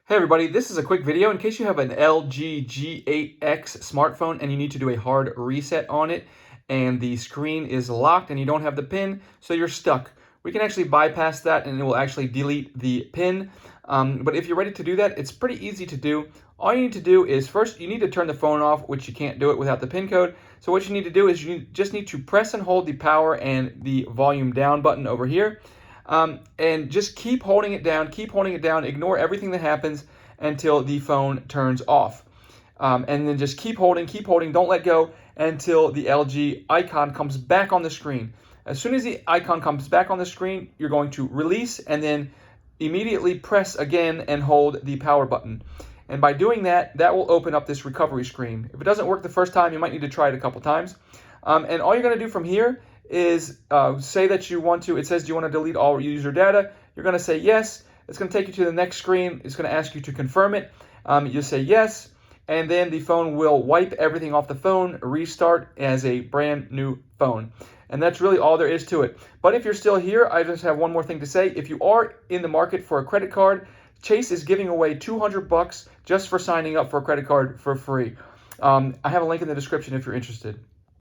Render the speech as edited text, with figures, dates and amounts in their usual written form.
Hey everybody, this is a quick video in case you have an LG G8X smartphone and you need to do a hard reset on it and the screen is locked and you don't have the pin, so you're stuck. We can actually bypass that and it will actually delete the pin. But if you're ready to do that, it's pretty easy to do. All you need to do is first you need to turn the phone off, which you can't do it without the pin code. So what you need to do is you just need to press and hold the power and the volume down button over here. And just keep holding it down, ignore everything that happens until the phone turns off. And then just keep holding, don't let go until the LG icon comes back on the screen. As soon as the icon comes back on the screen, you're going to release and then immediately press again and hold the power button. And by doing that, that will open up this recovery screen. If it doesn't work the first time, you might need to try it a couple times. And all you're going to do from here is say that you want to, it says, do you want to delete all user data? You're going to say yes. It's going to take you to the next screen. It's going to ask you to confirm it. You say yes, and then the phone will wipe everything off the phone, restart as a brand new phone. And that's really all there is to it. But if you're still here, I just have one more thing to say. If you are in the market for a credit card, Chase is giving away $200 just for signing up for a credit card for free. I have a link in the description if you're interested.